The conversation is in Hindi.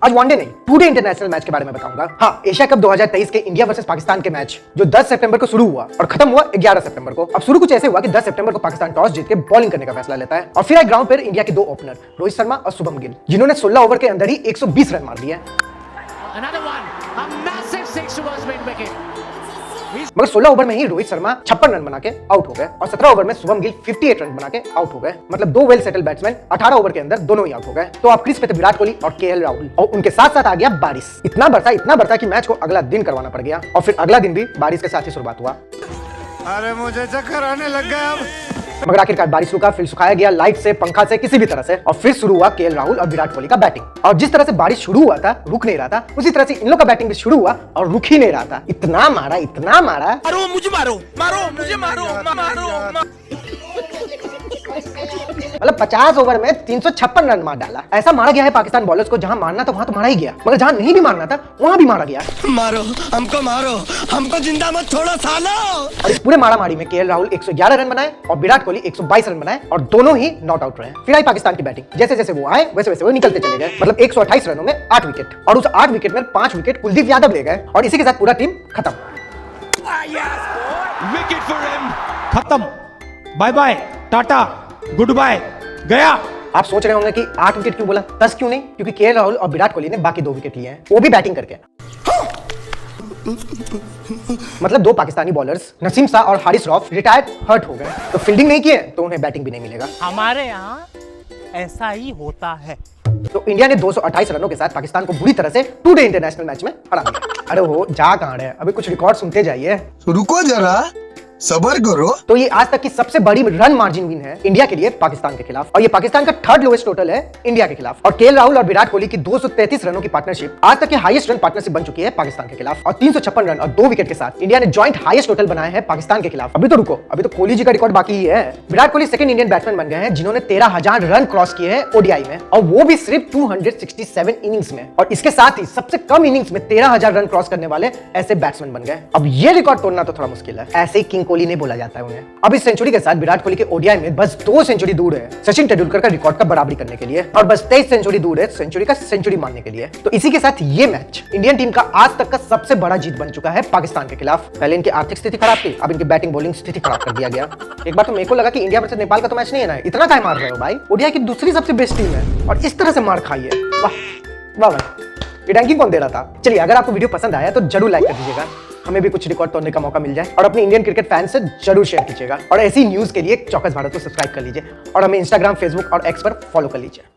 आज वनडे नहीं, टू डे इंटरनेशनल मैच के बारे में बताऊंगा। हाँ, एशिया कप 2023 के इंडिया वर्सेस पाकिस्तान के मैच जो 10 सितंबर को शुरू हुआ और खत्म हुआ 11 सितंबर को। अब शुरू कुछ ऐसे हुआ कि 10 सितंबर को पाकिस्तान टॉस जीत के बॉलिंग करने का फैसला लेता है और फिर आए ग्राउंड पर इंडिया के दो ओपनर रोहित शर्मा और शुभम गिल, जिन्होंने 16 ओवर के अंदर ही 120 रन मार दिए। मगर 16 ओवर में ही रोहित शर्मा 56 रन बना के आउट हो गए और 17 ओवर में शुभम गिल 58 रन बना के आउट हो गए। मतलब दो वेल सेटल बैट्समैन 18 ओवर के अंदर दोनों ही आउट हो गए। तो अब क्रीज पे थे विराट कोहली और केएल राहुल और उनके साथ साथ आ गया बारिश। इतना बरसा कि मैच को अगला दिन करवाना पड़ गया और फिर अगला दिन भी बारिश के साथ ही शुरुआत हुआ। अरे मुझे चक्कर आने लग गया अब। मगर आखिरकार बारिश रुका, फिर सुखाया गया लाइट से, पंखा से, किसी भी तरह से, और फिर शुरू हुआ केएल राहुल और विराट कोहली का बैटिंग। और जिस तरह से बारिश शुरू हुआ था, रुक नहीं रहा था, उसी तरह से इन लोग का बैटिंग भी शुरू हुआ और रुक ही नहीं रहा था। इतना मारा मारो मुझे मारो। मतलब 50 ओवर में 356 रन मार डाला। ऐसा मारा गया है पाकिस्तान बॉलर्स को, जहां मारना था वहां तो मारा ही गया, मगर जहां नहीं भी मारना था वहां भी मारा गया। मारो हमको जिंदा मत छोड़ो सालो। और इस पूरे मारामारी में केएल राहुल 111 रन बनाए और विराट कोहली 122 रन बनाए और दोनों ही नॉट आउट रहे। फिर आई पाकिस्तान की बैटिंग। जैसे जैसे वो आए वैसे वैसे वो निकलते चले गए। मतलब 128 रनों में 8 विकेट और उस 8 विकेट में 5 विकेट कुलदीप यादव ले गए और इसी के साथ पूरा टीम खत्म। विकेट फॉर हिम, खत्म, bye bye, tata, good bye, गया। आप सोच रहे होंगे कि 8 विकेट क्यों बोला, 10 क्यों नहीं? क्योंकि केएल राहुल और विराट कोहली ने बाकी 2 विकेट लिए हैं, वो भी बैटिंग करके। मतलब 2 पाकिस्तानी बॉलर्स नसीम शाह और हारिस रऊफ रिटायर्ड हर्ट हो गए, तो फील्डिंग नहीं किए तो उन्हें बैटिंग भी नहीं मिलेगा। हमारे यहाँ ऐसा ही होता है। तो इंडिया ने 228 रनों के साथ पाकिस्तान को बुरी तरह से टू डे इंटरनेशनल मैच में हरा दिया। अरे हो जा कहां रहे, अभी कुछ रिकॉर्ड सुनते जाइए। रुको जरा, सबर करो। तो ये आज तक की सबसे बड़ी रन मार्जिन विन है इंडिया के लिए पाकिस्तान के खिलाफ, और ये पाकिस्तान का 3rd लोएस्ट टोटल है इंडिया के खिलाफ। और केएल राहुल और विराट कोहली की 233 रनों की पार्टनरशिप आज तक की हाईएस्ट रन पार्टनरशिप बन चुकी है पाकिस्तान के खिलाफ। और 356 रन और 2 विकेट के साथ इंडिया ने जॉइंट हाईएस्ट टोटल बनाया है पाकिस्तान के खिलाफ। अभी तो रुको, अभी तो कोहली जी का रिकॉर्ड बाकी ही है। Virat Kohli second Indian batsman बन गए हैं जिन्होंने 13,000 रन क्रॉस किए हैं ओडीआई में, और वो भी सिर्फ 267 इनिंग्स में। और इसके साथ ही सबसे कम इनिंग्स में 13,000 रन क्रॉस करने वाले ऐसे बैट्समैन बन गए। अब ये रिकॉर्ड तोड़ना तो थोड़ा मुश्किल है, ऐसे ही किंग कोहली नहीं बोला जाता है उन्हें। अब इस सेंचुरी के साथ विराट कोहली के ओडीआई में बस 2 सेंचुरी दूर है सचिन तेंदुलकर का रिकॉर्ड का बराबरी करने के लिए, और बस 23 सेंचुरी दूर है सेंचुरी का सेंचुरी मारने के लिए। तो इसी के साथ ये मैच इंडियन टीम का आज तक का सबसे बड़ा जीत बन चुका है पाकिस्तान के खिलाफ। पहले इनकी आर्थिक स्थिति खराब थी, अब इनकी बैटिंग बॉलिंग स्थिति खराब कर दिया गया। एक बार तो मेरे को लगा कि इंडिया वर्सेस नेपाल का तो मैच नहीं है ना, इतना टाइम मार रहे हो भाई। ओडीआई की दूसरी सबसे बेस्ट टीम है और इस तरह से मार खाई है। वाह वाह भाई, ये रैंकिंग कौन दे रहा था? चलिए, अगर आपको वीडियो पसंद आया तो जरूर लाइक कर दीजिएगा, हमें भी कुछ रिकॉर्ड तोड़ने का मौका मिल जाए, और अपने इंडियन क्रिकेट फैंस से जरूर शेयर कीजिएगा। और ऐसी न्यूज़ के लिए चौकस भारत को सब्सक्राइब कर लीजिए और हमें इंस्टाग्राम, फेसबुक और एक्स पर फॉलो कर लीजिए।